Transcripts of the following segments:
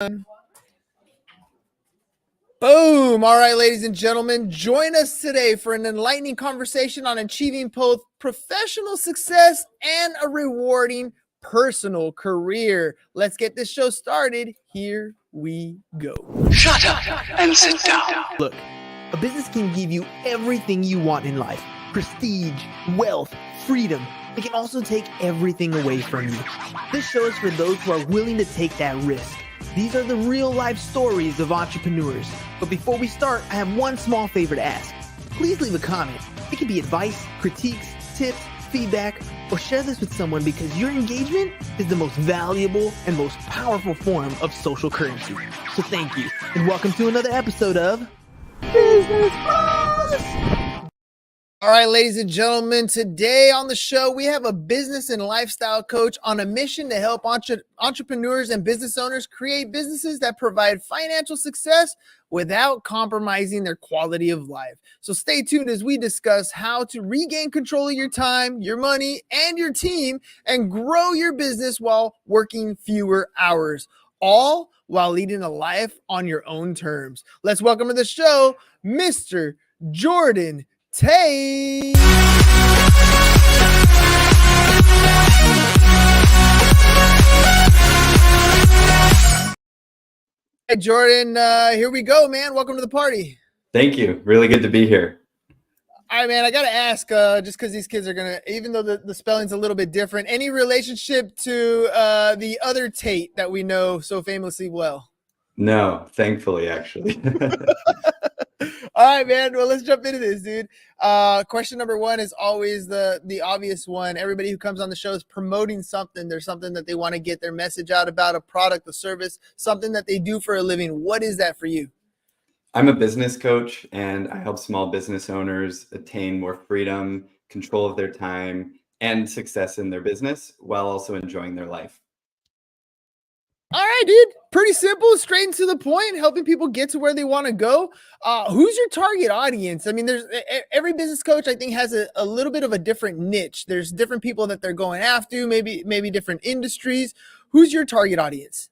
Boom. All right, ladies and gentlemen, join us today for an enlightening conversation on achieving both professional success and a rewarding personal career. Let's get this show started. Here we go. Shut up and sit down. Look, a business can give you everything you want in life: prestige, wealth, freedom. It can also take everything away from you. This show is for those who are willing to take that risk. These are the real life stories of entrepreneurs. But before we start, I have one small favor to ask. Please leave a comment. It can be advice, critiques, tips, feedback, or share this with someone because your engagement is the most valuable and most powerful form of social currency. So thank you, and welcome to another episode of Business Boss. All right, ladies and gentlemen, today on the show, we have a business and lifestyle coach on a mission to help entrepreneurs and business owners create businesses that provide financial success without compromising their quality of life. So stay tuned as we discuss how to regain control of your time, your money, and your team, and grow your business while working fewer hours, all while leading a life on your own terms. Let's welcome to the show, Mr. Jordan Tait. Hey, Jordan, here we go, man. Welcome to the party. Thank you. Really good to be here. All right, man, I got to ask, just because these kids are going to, even though the spelling's a little bit different, any relationship to the other Tait that we know so famously well? No, thankfully, actually. All right, man. Well, let's jump into this, dude. Question number one is always the obvious one. Everybody who comes on the show is promoting something. There's something that they want to get their message out about, a product, a service, something that they do for a living. What is that for you? I'm a business coach, and I help small business owners attain more freedom, control of their time, and success in their business while also enjoying their life. All right, dude. Pretty simple, straight and to the point, helping people get to where they want to go. Who's your target audience? I mean, there's every business coach, I think, has a little bit of a different niche. There's different people that they're going after, maybe different industries. Who's your target audience?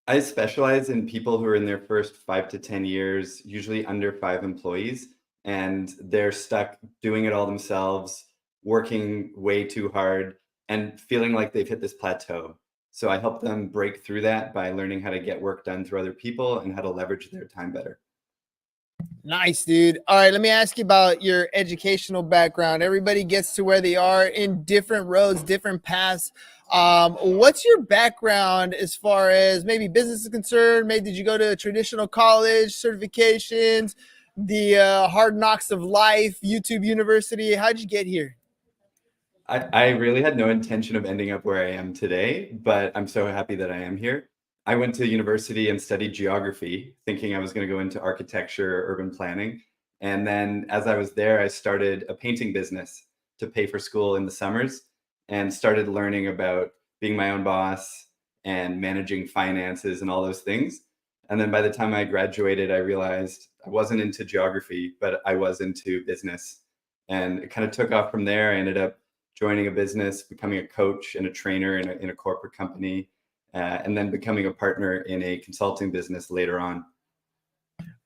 I specialize in people who are in their first 5 to 10 years, usually under 5 employees, and they're stuck doing it all themselves, working way too hard, and feeling like they've hit this plateau. So I help them break through that by learning how to get work done through other people and how to leverage their time better. Nice, dude. All right, let me ask you about your educational background. Everybody gets to where they are in different roads, different paths. What's your background as far as maybe business is concerned? Maybe did you go to a traditional college, certifications, the hard knocks of life, YouTube University? How'd you get here? I really had no intention of ending up where I am today, but I'm so happy that I am here. I went to university and studied geography, thinking I was going to go into architecture or urban planning. And then as I was there, I started a painting business to pay for school in the summers and started learning about being my own boss and managing finances and all those things. And then by the time I graduated, I realized I wasn't into geography, but I was into business. And it kind of took off from there. I ended up joining a business, becoming a coach and a trainer in a corporate company, and then becoming a partner in a consulting business later on.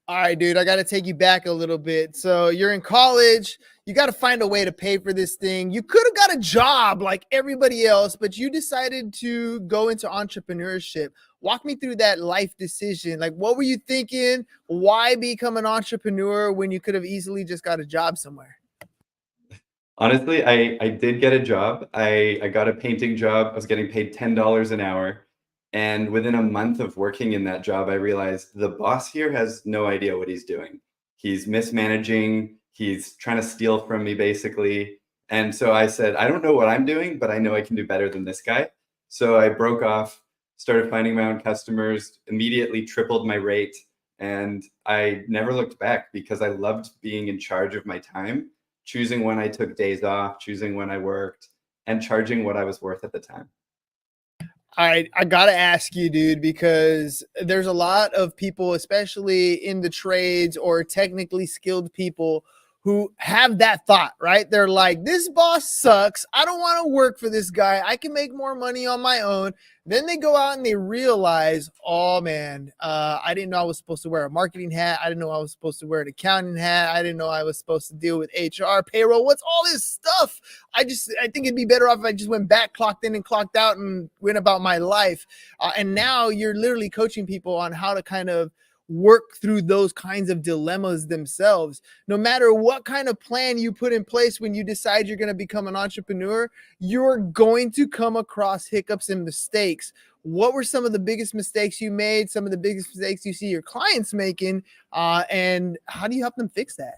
All right, dude, I got to take you back a little bit. So you're in college, you got to find a way to pay for this thing. You could have got a job like everybody else, but you decided to go into entrepreneurship. Walk me through that life decision. Like, what were you thinking? Why become an entrepreneur when you could have easily just got a job somewhere? Honestly, I did get a job. I got a painting job. I was getting paid $10 an hour. And within a month of working in that job, I realized the boss here has no idea what he's doing. He's mismanaging. He's trying to steal from me, basically. And so I said, I don't know what I'm doing, but I know I can do better than this guy. So I broke off, started finding my own customers, immediately tripled my rate. And I never looked back because I loved being in charge of my time, choosing when I took days off, choosing when I worked, and charging what I was worth at the time. I got to ask you, dude, because there's a lot of people, especially in the trades or technically skilled people, who have that thought, right? They're like, this boss sucks. I don't want to work for this guy. I can make more money on my own. Then they go out and they realize, oh man, I didn't know I was supposed to wear a marketing hat. I didn't know I was supposed to wear an accounting hat. I didn't know I was supposed to deal with HR, payroll. What's all this stuff? I think it'd be better off if I just went back, clocked in and clocked out and went about my life. And now you're literally coaching people on how to kind of work through those kinds of dilemmas themselves. No matter what kind of plan you put in place when you decide you're going to become an entrepreneur, you're going to come across hiccups and mistakes. What were some of the biggest mistakes you made? Some of the biggest mistakes you see your clients making, and how do you help them fix that?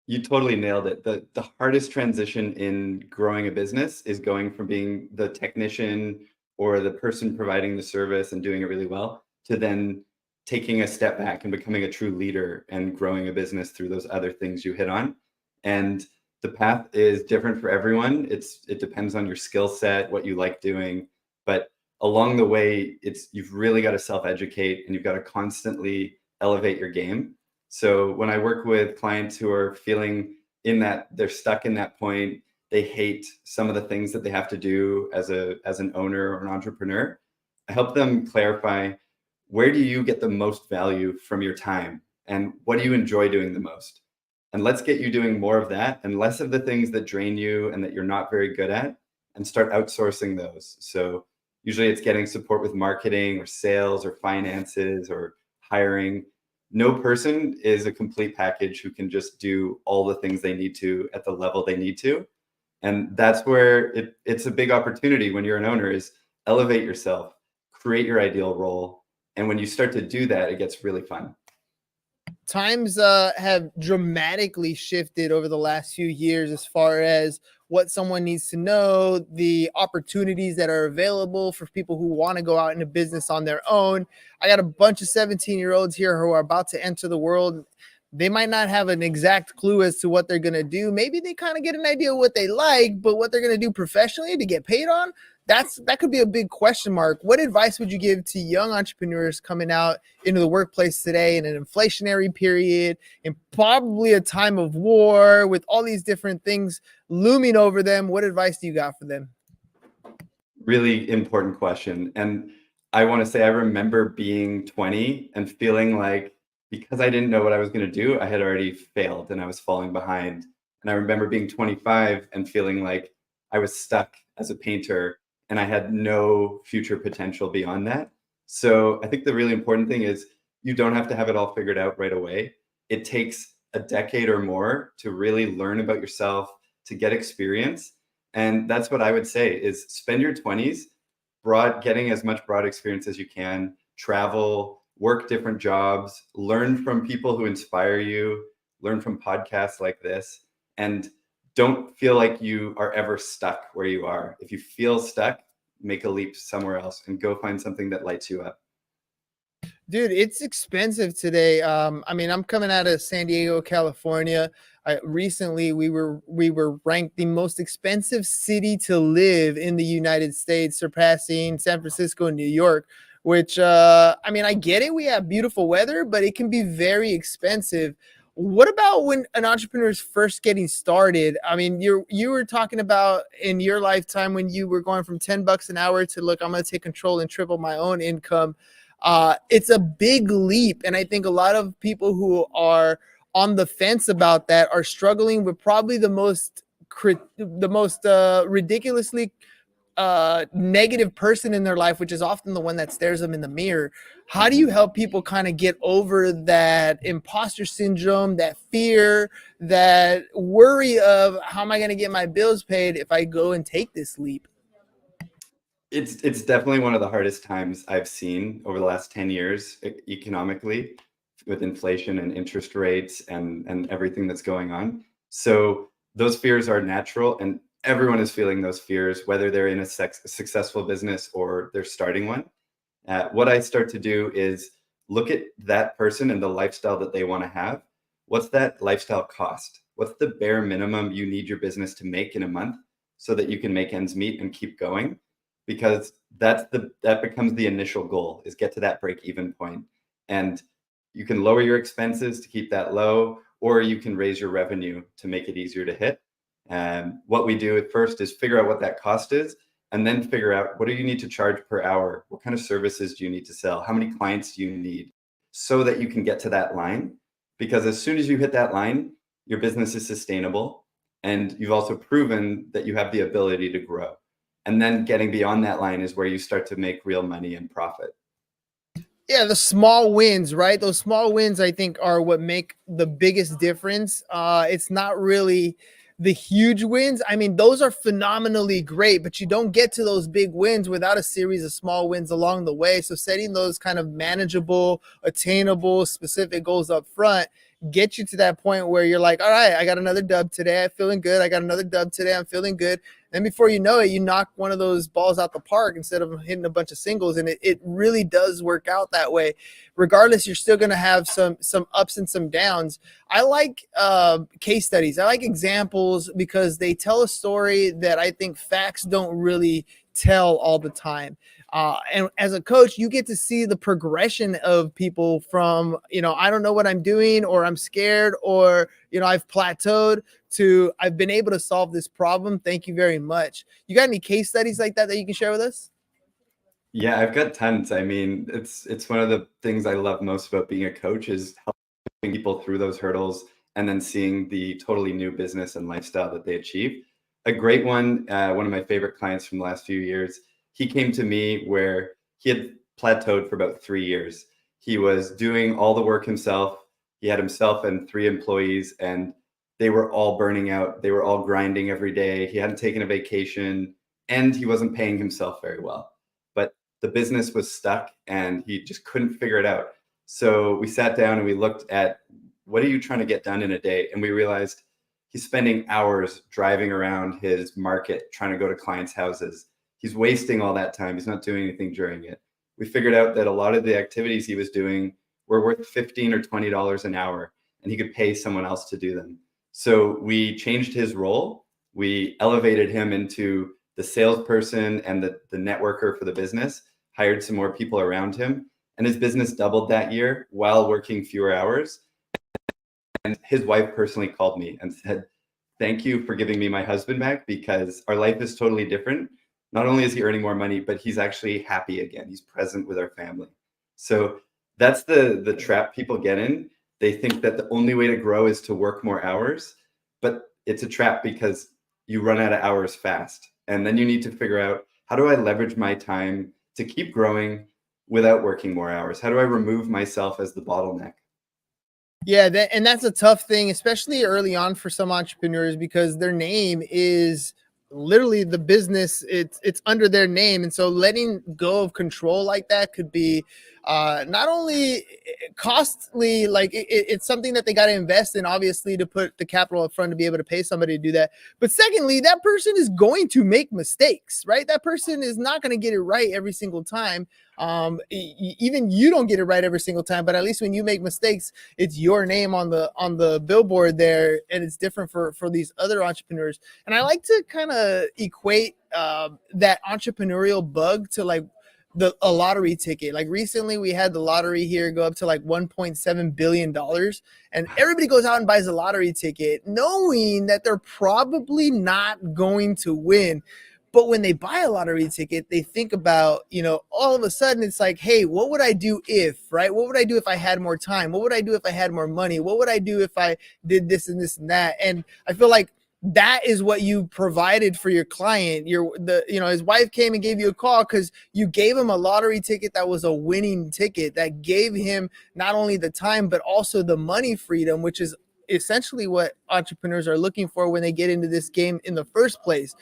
You totally nailed it. The hardest transition in growing a business is going from being the technician or the person providing the service and doing it really well to then taking a step back and becoming a true leader and growing a business through those other things you hit on. And the path is different for everyone. It depends on your skill set, what you like doing, but along the way, you've really got to self-educate and you've got to constantly elevate your game. So when I work with clients who are feeling in that they're stuck in that point, they hate some of the things that they have to do as an owner or an entrepreneur, I help them clarify, where do you get the most value from your time and what do you enjoy doing the most? And let's get you doing more of that and less of the things that drain you and that you're not very good at, and start outsourcing those. So usually it's getting support with marketing or sales or finances or hiring. No person is a complete package who can just do all the things they need to at the level they need to. And that's where it's a big opportunity when you're an owner, is elevate yourself, create your ideal role. And when you start to do that, it gets really fun. Times have dramatically shifted over the last few years as far as what someone needs to know, the opportunities that are available for people who want to go out into business on their own. I got a bunch of 17-year-olds here who are about to enter the world. They might not have an exact clue as to what they're going to do. Maybe they kind of get an idea of what they like, but what they're going to do professionally to get paid on, that could be a big question mark. What advice would you give to young entrepreneurs coming out into the workplace today in an inflationary period, in probably a time of war with all these different things looming over them? What advice do you got for them? Really important question. And I want to say I remember being 20 and feeling like, because I didn't know what I was going to do, I had already failed and I was falling behind. And I remember being 25 and feeling like I was stuck as a painter and I had no future potential beyond that. So I think the really important thing is you don't have to have it all figured out right away. It takes a decade or more to really learn about yourself, to get experience. And that's what I would say is spend your 20s getting as much broad experience as you can, travel, work different jobs, learn from people who inspire you, learn from podcasts like this, and don't feel like you are ever stuck where you are. If you feel stuck, make a leap somewhere else and go find something that lights you up. Dude, it's expensive today. I mean, I'm coming out of San Diego, California. Recently, we were ranked the most expensive city to live in the United States, surpassing San Francisco and New York. Which I mean, I get it. We have beautiful weather, but it can be very expensive. What about when an entrepreneur is first getting started? I mean, you were talking about in your lifetime when you were going from $10 an hour to, look, I'm going to take control and triple my own income. It's a big leap. And I think a lot of people who are on the fence about that are struggling with probably the most ridiculously negative person in their life, which is often the one that stares them in the mirror. How do you help people kind of get over that imposter syndrome, that fear, that worry of, how am I going to get my bills paid if I go and take this leap? It's definitely one of the hardest times I've seen over the last 10 years economically, with inflation and interest rates and everything that's going on. So those fears are natural and everyone is feeling those fears, whether they're in a successful business or they're starting one. What I start to do is look at that person and the lifestyle that they want to have. What's that lifestyle cost? What's the bare minimum you need your business to make in a month so that you can make ends meet and keep going? Because that becomes the initial goal, is get to that break even point. And you can lower your expenses to keep that low, or you can raise your revenue to make it easier to hit. And what we do at first is figure out what that cost is, and then figure out what do you need to charge per hour? What kind of services do you need to sell? How many clients do you need? So that you can get to that line. Because as soon as you hit that line, your business is sustainable. And you've also proven that you have the ability to grow. And then getting beyond that line is where you start to make real money and profit. Yeah, the small wins, right? Those small wins, I think, are what make the biggest difference. It's not really the huge wins. I mean, those are phenomenally great, but you don't get to those big wins without a series of small wins along the way. So setting those kind of manageable, attainable, specific goals up front get you to that point where you're like, all right, I got another dub today. I'm feeling good. I got another dub today. I'm feeling good. And before you know it, you knock one of those balls out the park instead of hitting a bunch of singles. And it really does work out that way. Regardless, you're still going to have some ups and some downs. I like case studies. I like examples because they tell a story that I think facts don't really tell all the time. And as a coach, you get to see the progression of people from, I don't know what I'm doing, or I'm scared, or, I've plateaued, to I've been able to solve this problem. Thank you very much. You got any case studies like that you can share with us? Yeah, I've got tons. I mean, it's one of the things I love most about being a coach is helping people through those hurdles and then seeing the totally new business and lifestyle that they achieve. A great one of my favorite clients from the last few years, he came to me where he had plateaued for about 3 years. He was doing all the work himself. He had himself and 3 employees, and they were all burning out. They were all grinding every day. He hadn't taken a vacation, and he wasn't paying himself very well. But the business was stuck, and he just couldn't figure it out. So we sat down and we looked at, what are you trying to get done in a day? And we realized he's spending hours driving around his market trying to go to clients' houses. He's wasting all that time. He's not doing anything during it. We figured out that a lot of the activities he was doing were worth $15 or $20 an hour, and he could pay someone else to do them. So we changed his role. We elevated him into the salesperson and the networker for the business, hired some more people around him, and his business doubled that year while working fewer hours. And his wife personally called me and said, thank you for giving me my husband back, because our life is totally different. Not only is he earning more money, but he's actually happy again. He's present with our family. So that's the trap people get in. They think that the only way to grow is to work more hours, but it's a trap because you run out of hours fast. And then you need to figure out, how do I leverage my time to keep growing without working more hours? How do I remove myself as the bottleneck? Yeah, and that's a tough thing, especially early on for some entrepreneurs, because their name is literally the business. It's under their name, and so letting go of control like that could be not only costly, like it's something that they got to invest in, obviously, to put the capital up front to be able to pay somebody to do that. But secondly, that person is going to make mistakes, right? That person is not going to get it right every single time. Even you don't get it right every single time, but at least when you make mistakes, it's your name on the billboard there, and it's different for these other entrepreneurs. And I like to kind of equate that entrepreneurial bug to like a lottery ticket. Like recently we had the lottery here go up to like $1.7 billion, and everybody goes out and buys a lottery ticket knowing that they're probably not going to win. But when they buy a lottery ticket, they think about, all of a sudden it's like, hey, what would I do if, right? What would I do if I had more time? What would I do if I had more money? What would I do if I did this and this and that? And I feel like that is what you provided for your client. His wife came and gave you a call because you gave him a lottery ticket that was a winning ticket that gave him not only the time, but also the money freedom, which is essentially what entrepreneurs are looking for when they get into this game in the first place.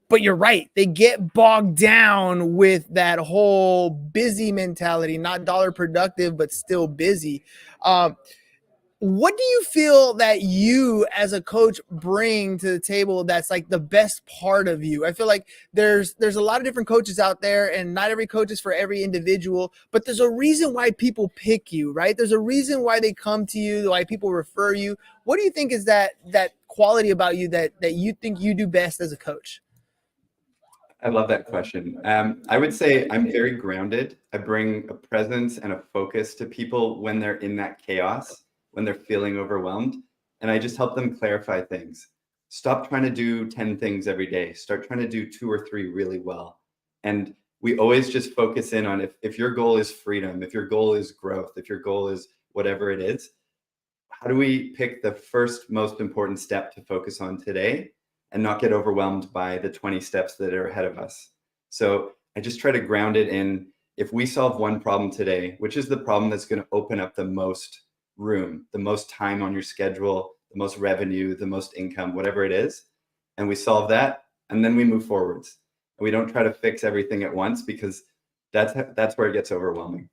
But you're right. They get bogged down with that whole busy mentality, not dollar productive, but still busy. What do you feel that you as a coach bring to the table that's like the best part of you? I feel like there's a lot of different coaches out there, and not every coach is for every individual, but there's a reason why people pick you, right? There's a reason why they come to you, why people refer you. What do you think is that quality about you that you think you do best as a coach? I love that question. I would say I'm very grounded. I bring a presence and a focus to people when they're in that chaos, when they're feeling overwhelmed. and I just help them clarify things. Stop trying to do 10 things every day. Start trying to do 2 or 3 really well. And we always just focus in on if your goal is freedom, if your goal is growth, if your goal is whatever it is, how do we pick the first most important step to focus on today and not get overwhelmed by the 20 steps that are ahead of us? So I just try to ground it in, if we solve one problem today, which is the problem that's going to open up the most room, the most time on your schedule, the most revenue, the most income, whatever it is, and we solve that, and then we move forwards. And we don't try to fix everything at once, because that's where it gets overwhelming.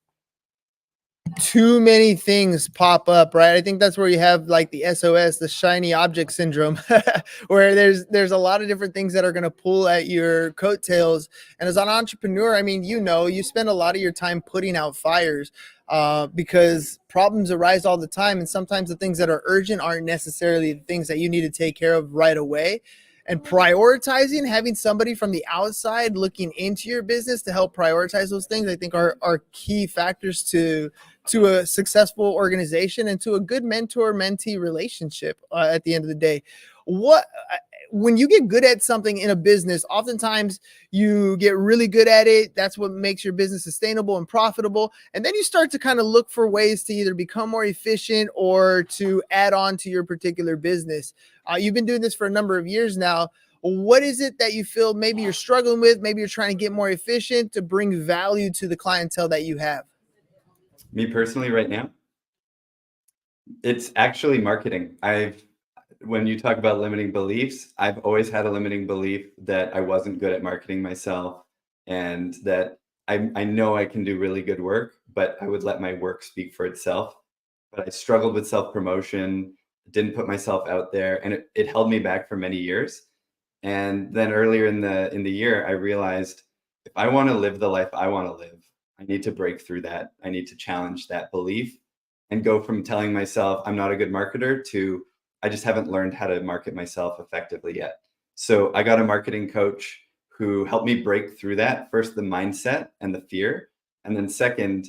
Too many things pop up, right? I think that's where you have like the SOS, the shiny object syndrome, where there's a lot of different things that are going to pull at your coattails. And as an entrepreneur, I mean, you spend a lot of your time putting out fires because problems arise all the time. And sometimes the things that are urgent aren't necessarily the things that you need to take care of right away. And prioritizing, having somebody from the outside looking into your business to help prioritize those things, I think are key factors to a successful organization and to a good mentor-mentee relationship at the end of the day. When you get good at something in a business, oftentimes you get really good at it. That's what makes your business sustainable and profitable. And then you start to kind of look for ways to either become more efficient or to add on to your particular business. You've been doing this for a number of years now. What is it that you feel maybe you're struggling with? Maybe you're trying to get more efficient to bring value to the clientele that you have. Me personally, right now, it's actually marketing. When you talk about limiting beliefs, I've always had a limiting belief that I wasn't good at marketing myself, and that I know I can do really good work, but I would let my work speak for itself. But I struggled with self-promotion, didn't put myself out there, and it held me back for many years. And then earlier in the year, I realized, if I want to live the life I want to live, I need to break through that. I need to challenge that belief and go from telling myself I'm not a good marketer to I just haven't learned how to market myself effectively yet. So I got a marketing coach who helped me break through that. First, the mindset and the fear, and then second,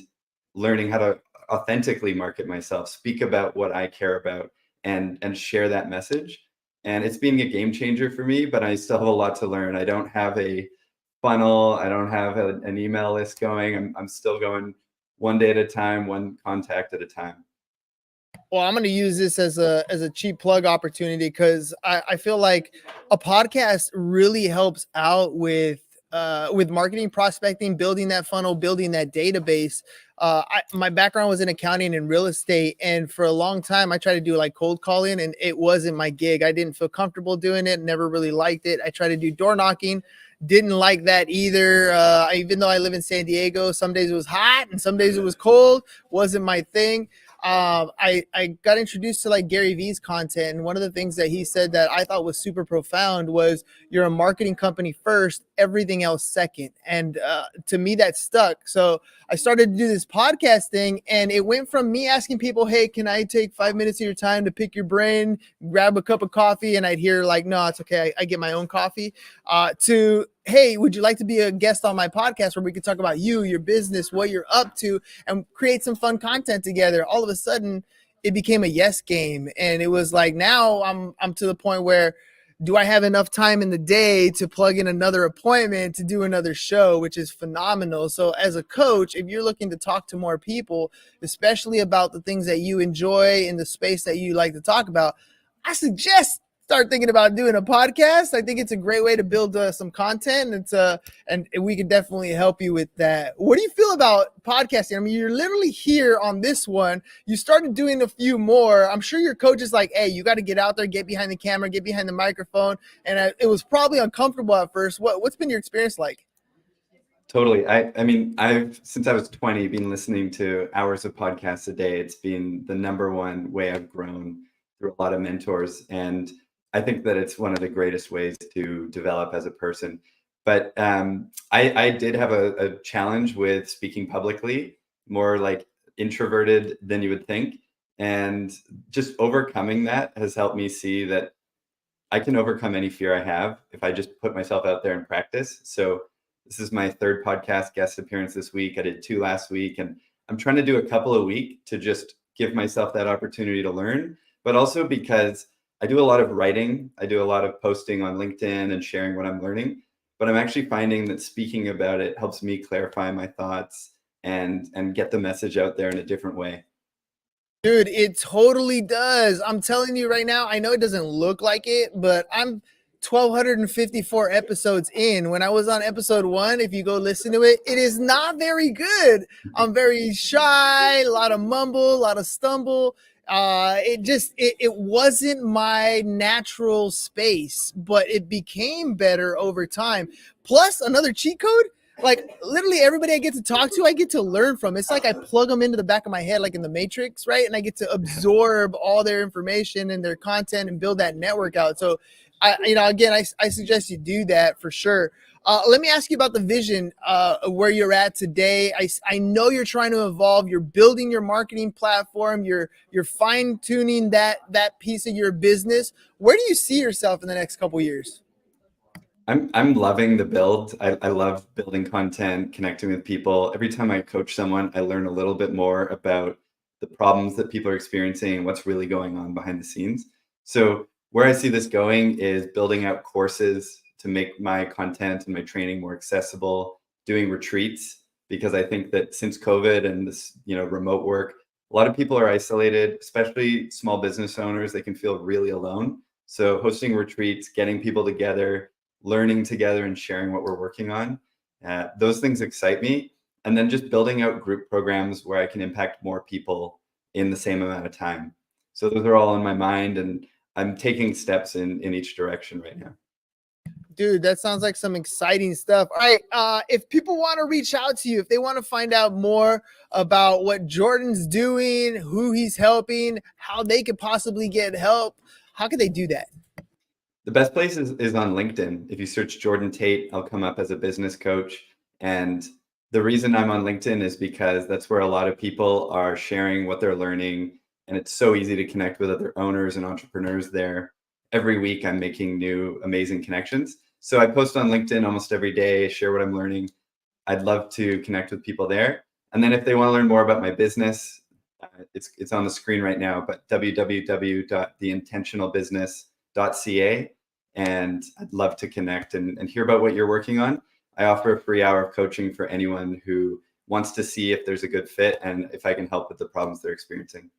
learning how to authentically market myself, speak about what I care about, and share that message. And it's being a game changer for me, but I still have a lot to learn. I don't have a funnel. I don't have an email list going. I'm still going one day at a time, one contact at a time. Well, I'm going to use this as a cheap plug opportunity, because I feel like a podcast really helps out with marketing, prospecting, building that funnel, building that database. My background was in accounting and real estate, and for a long time I tried to do like cold calling, and it wasn't my gig. I didn't feel comfortable doing it, never really liked it. I tried to do door knocking, didn't like that either. Even though I live in San Diego, some days it was hot and some days it was cold, wasn't my thing. I got introduced to like Gary Vee's content, and one of the things that he said that I thought was super profound was, you're a marketing company first, everything else second. And to me that stuck. So I started to do this podcast thing, and it went from me asking people, hey, can I take 5 minutes of your time to pick your brain, grab a cup of coffee? And I'd hear like, no, it's okay, I get my own coffee, to, hey, would you like to be a guest on my podcast where we could talk about you, your business, what you're up to, and create some fun content together? All of a sudden, it became a yes game. And it was like, now I'm to the point where, do I have enough time in the day to plug in another appointment to do another show, which is phenomenal. So as a coach, if you're looking to talk to more people, especially about the things that you enjoy in the space that you like to talk about, I suggest start thinking about doing a podcast. I think it's a great way to build some content, and we can definitely help you with that. What do you feel about podcasting? I mean, you're literally here on this one. You started doing a few more. I'm sure your coach is like, hey, you got to get out there, get behind the camera, get behind the microphone. And it was probably uncomfortable at first. What's been your experience like? Totally. I mean, since I was 20, been listening to hours of podcasts a day. It's been the number one way I've grown through a lot of mentors. And I think that it's one of the greatest ways to develop as a person. But I did have a challenge with speaking publicly, more like introverted than you would think. And just overcoming that has helped me see that I can overcome any fear I have if I just put myself out there and practice. So this is my third podcast guest appearance this week. I did 2 last week, and I'm trying to do a couple a week to just give myself that opportunity to learn. but also because I do a lot of writing. I do a lot of posting on LinkedIn and sharing what I'm learning, but I'm actually finding that speaking about it helps me clarify my thoughts and get the message out there in a different way. Dude, it totally does. I'm telling you right now, I know it doesn't look like it, but I'm 1,254 episodes in. When I was on episode 1, if you go listen to it, it is not very good. I'm very shy, a lot of mumble, a lot of stumble. It wasn't my natural space, but it became better over time. Plus, another cheat code, like literally everybody I get to talk to, I get to learn from. It's like I plug them into the back of my head, like in the Matrix, right? And I get to absorb all their information and their content and build that network out. So I suggest you do that for sure. Let me ask you about the vision of where you're at today. I know you're trying to evolve. You're building your marketing platform. You're fine tuning that piece of your business. Where do you see yourself in the next couple of years? I'm loving the build. I love building content, connecting with people. Every time I coach someone, I learn a little bit more about the problems that people are experiencing and what's really going on behind the scenes. So where I see this going is building out courses to make my content and my training more accessible, doing retreats, because I think that since COVID and this, remote work, a lot of people are isolated, especially small business owners. They can feel really alone. So hosting retreats, getting people together, learning together and sharing what we're working on. Those things excite me. And then just building out group programs where I can impact more people in the same amount of time. So those are all on my mind, and I'm taking steps in each direction right now. Dude, that sounds like some exciting stuff. All right. If people want to reach out to you, if they want to find out more about what Jordan's doing, who he's helping, how they could possibly get help, how could they do that? The best place is on LinkedIn. If you search Jordan Tait, I'll come up as a business coach. And the reason I'm on LinkedIn is because that's where a lot of people are sharing what they're learning. And it's so easy to connect with other owners and entrepreneurs there. Every week, I'm making new, amazing connections. So I post on LinkedIn almost every day, share what I'm learning. I'd love to connect with people there. And then if they want to learn more about my business, it's on the screen right now, but www.theintentionalbusiness.ca. And I'd love to connect and hear about what you're working on. I offer a free hour of coaching for anyone who wants to see if there's a good fit and if I can help with the problems they're experiencing.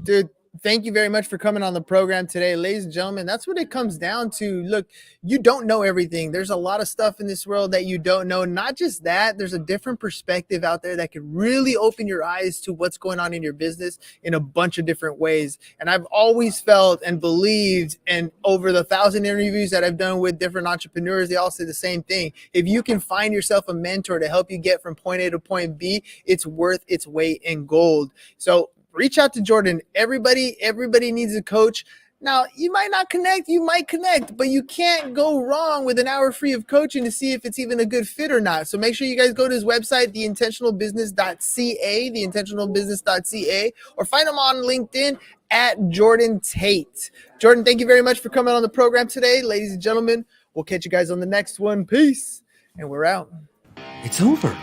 Dude, thank you very much for coming on the program today. Ladies and gentlemen, that's what it comes down to. Look, you don't know everything. There's a lot of stuff in this world that you don't know. Not just that, there's a different perspective out there that could really open your eyes to what's going on in your business in a bunch of different ways. And I've always felt and believed, and over the 1,000 interviews that I've done with different entrepreneurs, they all say the same thing. If you can find yourself a mentor to help you get from point A to point B, it's worth its weight in gold. So reach out to Jordan. Everybody needs a coach. Now, you might not connect, you might connect, but you can't go wrong with an hour free of coaching to see if it's even a good fit or not. So make sure you guys go to his website, theintentionalbusiness.ca, or find him on LinkedIn at Jordan Tait. Jordan, thank you very much for coming on the program today. Ladies and gentlemen, we'll catch you guys on the next one. Peace. And we're out. It's over.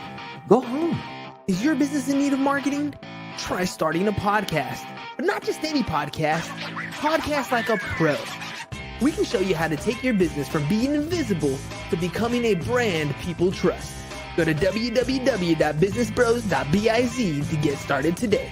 Go home. Is your business in need of marketing? Try starting a podcast, but not just any podcast. Podcast like a pro. We can show you how to take your business from being invisible to becoming a brand people trust. Go to www.businessbros.biz to get started today.